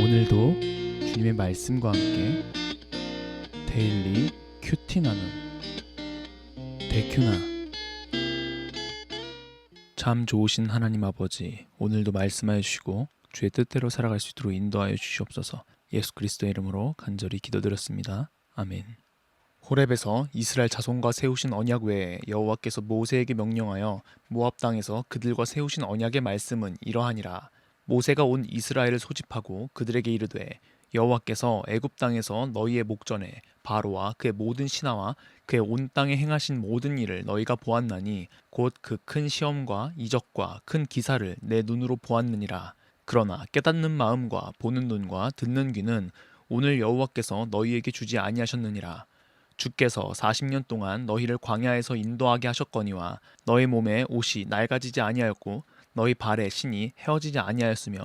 오늘도 주님의 말씀과 함께 데일리 큐티 나눔 데큐나. 참 좋으신 하나님 아버지, 오늘도 말씀하여 주시고 주의 뜻대로 살아갈 수 있도록 인도하여 주시옵소서. 예수 그리스도의 이름으로 간절히 기도드렸습니다. 아멘. 호렙에서 이스라엘 자손과 세우신 언약 외에 여호와께서 모세에게 명령하여 모압 땅에서 그들과 세우신 언약의 말씀은 이러하니라. 모세가 온 이스라엘을 소집하고 그들에게 이르되, 여호와께서 애굽 땅에서 너희의 목전에 바로와 그의 모든 신하와 그의 온 땅에 행하신 모든 일을 너희가 보았나니 곧 그 큰 시험과 이적과 큰 기사를 내 눈으로 보았느니라. 그러나 깨닫는 마음과 보는 눈과 듣는 귀는 오늘 여호와께서 너희에게 주지 아니하셨느니라. 주께서 40년 동안 너희를 광야에서 인도하게 하셨거니와 너희 몸에 옷이 낡아지지 아니하였고 너희 발에 신이 헤어지지 아니하였으며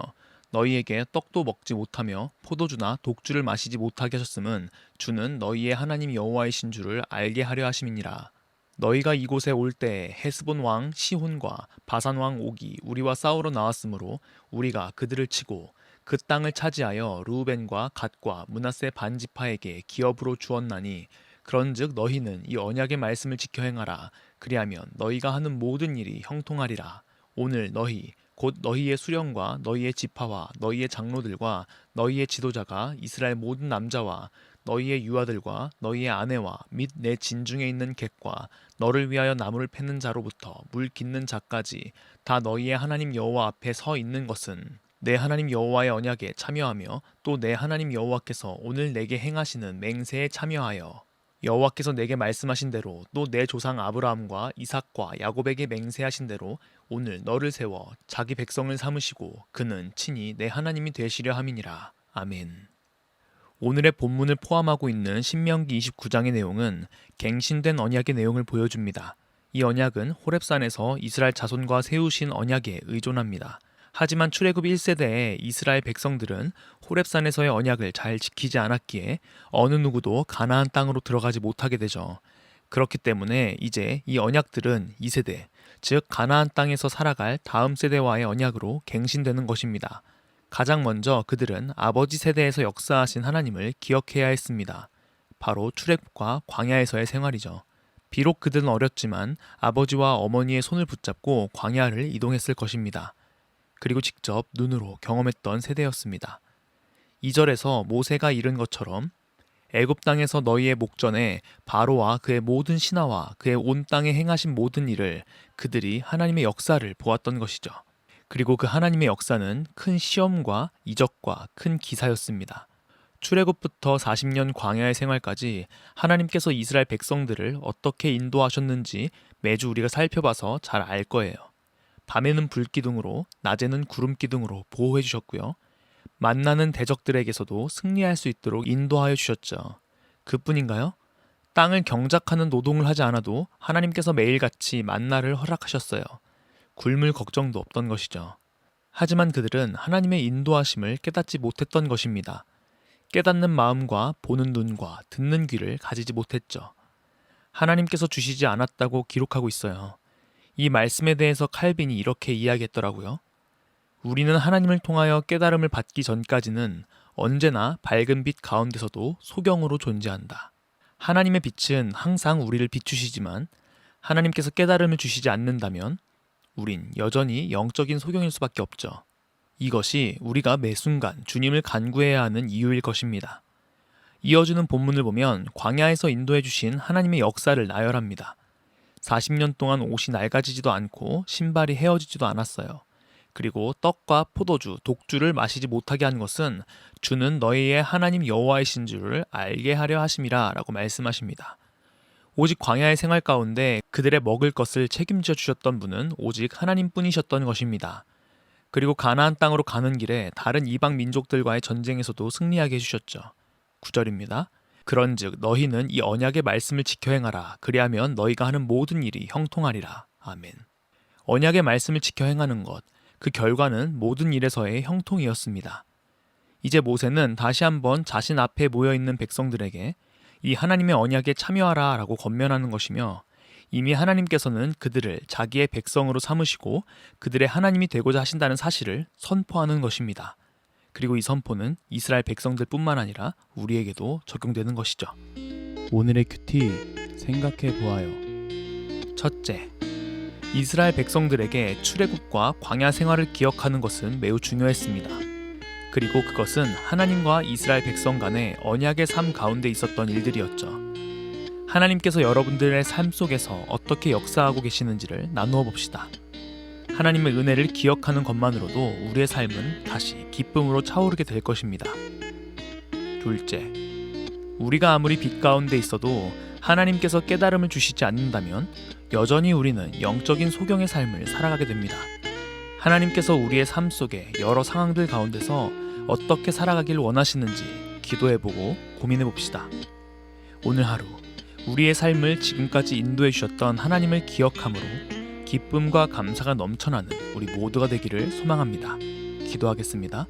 너희에게 떡도 먹지 못하며 포도주나 독주를 마시지 못하게 하셨음은 주는 너희의 하나님 여호와이신 줄을 알게 하려 하심이니라. 너희가 이곳에 올 때에 헤스본 왕 시혼과 바산 왕 옥이 우리와 싸우러 나왔으므로 우리가 그들을 치고 그 땅을 차지하여 르우벤과 갓과 므낫세 반지파에게 기업으로 주었나니, 그런즉 너희는 이 언약의 말씀을 지켜 행하라. 그리하면 너희가 하는 모든 일이 형통하리라. 오늘 너희 곧 너희의 수령과 너희의 지파와 너희의 장로들과 너희의 지도자가 이스라엘 모든 남자와 너희의 유아들과 너희의 아내와 및 내 진중에 있는 객과 너를 위하여 나무를 패는 자로부터 물 깃는 자까지 다 너희의 하나님 여호와 앞에 서 있는 것은 내 하나님 여호와의 언약에 참여하며 또 내 하나님 여호와께서 오늘 내게 행하시는 맹세에 참여하여 여호와께서 내게 말씀하신 대로 또 내 조상 아브라함과 이삭과 야곱에게 맹세하신 대로 오늘 너를 세워 자기 백성을 삼으시고 그는 친히 내 하나님이 되시려 함이니라. 아멘. 오늘의 본문을 포함하고 있는 신명기 29장의 내용은 갱신된 언약의 내용을 보여줍니다. 이 언약은 호렙산에서 이스라엘 자손과 세우신 언약에 의존합니다. 하지만 출애굽 1세대의 이스라엘 백성들은 호렙산에서의 언약을 잘 지키지 않았기에 어느 누구도 가나안 땅으로 들어가지 못하게 되죠. 그렇기 때문에 이제 이 언약들은 2세대, 즉 가나안 땅에서 살아갈 다음 세대와의 언약으로 갱신되는 것입니다. 가장 먼저 그들은 아버지 세대에서 역사하신 하나님을 기억해야 했습니다. 바로 출애굽과 광야에서의 생활이죠. 비록 그들은 어렸지만 아버지와 어머니의 손을 붙잡고 광야를 이동했을 것입니다. 그리고 직접 눈으로 경험했던 세대였습니다. 2절에서 모세가 이른 것처럼 애굽 땅에서 너희의 목전에 바로와 그의 모든 신하와 그의 온 땅에 행하신 모든 일을 그들이 하나님의 역사를 보았던 것이죠. 그리고 그 하나님의 역사는 큰 시험과 이적과 큰 기사였습니다. 출애굽부터 40년 광야의 생활까지 하나님께서 이스라엘 백성들을 어떻게 인도하셨는지 매주 우리가 살펴봐서 잘 알 거예요. 밤에는 불기둥으로, 낮에는 구름기둥으로 보호해 주셨고요. 만나는 대적들에게서도 승리할 수 있도록 인도하여 주셨죠. 그뿐인가요? 땅을 경작하는 노동을 하지 않아도 하나님께서 매일같이 만나를 허락하셨어요. 굶을 걱정도 없던 것이죠. 하지만 그들은 하나님의 인도하심을 깨닫지 못했던 것입니다. 깨닫는 마음과 보는 눈과 듣는 귀를 가지지 못했죠. 하나님께서 주시지 않았다고 기록하고 있어요. 이 말씀에 대해서 칼빈이 이렇게 이야기했더라고요. 우리는 하나님을 통하여 깨달음을 받기 전까지는 언제나 밝은 빛 가운데서도 소경으로 존재한다. 하나님의 빛은 항상 우리를 비추시지만 하나님께서 깨달음을 주시지 않는다면 우린 여전히 영적인 소경일 수밖에 없죠. 이것이 우리가 매 순간 주님을 간구해야 하는 이유일 것입니다. 이어주는 본문을 보면 광야에서 인도해 주신 하나님의 역사를 나열합니다. 40년 동안 옷이 낡아지지도 않고 신발이 헤어지지도 않았어요. 그리고 떡과 포도주, 독주를 마시지 못하게 한 것은 주는 너희의 하나님 여호와이신 줄을 알게 하려 하심이라 라고 말씀하십니다. 오직 광야의 생활 가운데 그들의 먹을 것을 책임져 주셨던 분은 오직 하나님뿐이셨던 것입니다. 그리고 가나안 땅으로 가는 길에 다른 이방 민족들과의 전쟁에서도 승리하게 해주셨죠. 9절입니다. 그런즉 너희는 이 언약의 말씀을 지켜 행하라. 그리하면 너희가 하는 모든 일이 형통하리라. 아멘. 언약의 말씀을 지켜 행하는 것, 그 결과는 모든 일에서의 형통이었습니다. 이제 모세는 다시 한번 자신 앞에 모여있는 백성들에게 이 하나님의 언약에 참여하라 라고 권면하는 것이며, 이미 하나님께서는 그들을 자기의 백성으로 삼으시고 그들의 하나님이 되고자 하신다는 사실을 선포하는 것입니다. 그리고 이 선포는 이스라엘 백성들뿐만 아니라 우리에게도 적용되는 것이죠. 오늘의 큐티 생각해 보아요. 첫째, 이스라엘 백성들에게 출애굽과 광야 생활을 기억하는 것은 매우 중요했습니다. 그리고 그것은 하나님과 이스라엘 백성 간의 언약의 삶 가운데 있었던 일들이었죠. 하나님께서 여러분들의 삶 속에서 어떻게 역사하고 계시는지를 나누어 봅시다. 하나님의 은혜를 기억하는 것만으로도 우리의 삶은 다시 기쁨으로 차오르게 될 것입니다. 둘째, 우리가 아무리 빛 가운데 있어도 하나님께서 깨달음을 주시지 않는다면 여전히 우리는 영적인 소경의 삶을 살아가게 됩니다. 하나님께서 우리의 삶 속에 여러 상황들 가운데서 어떻게 살아가길 원하시는지 기도해보고 고민해봅시다. 오늘 하루 우리의 삶을 지금까지 인도해 주셨던 하나님을 기억함으로 기쁨과 감사가 넘쳐나는 우리 모두가 되기를 소망합니다. 기도하겠습니다.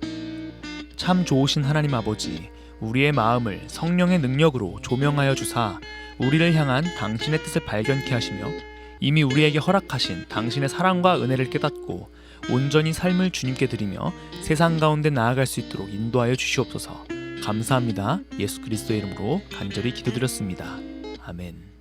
참 좋으신 하나님 아버지, 우리의 마음을 성령의 능력으로 조명하여 주사 우리를 향한 당신의 뜻을 발견케 하시며 이미 우리에게 허락하신 당신의 사랑과 은혜를 깨닫고 온전히 삶을 주님께 드리며 세상 가운데 나아갈 수 있도록 인도하여 주시옵소서. 감사합니다. 예수 그리스도의 이름으로 간절히 기도드렸습니다. 아멘.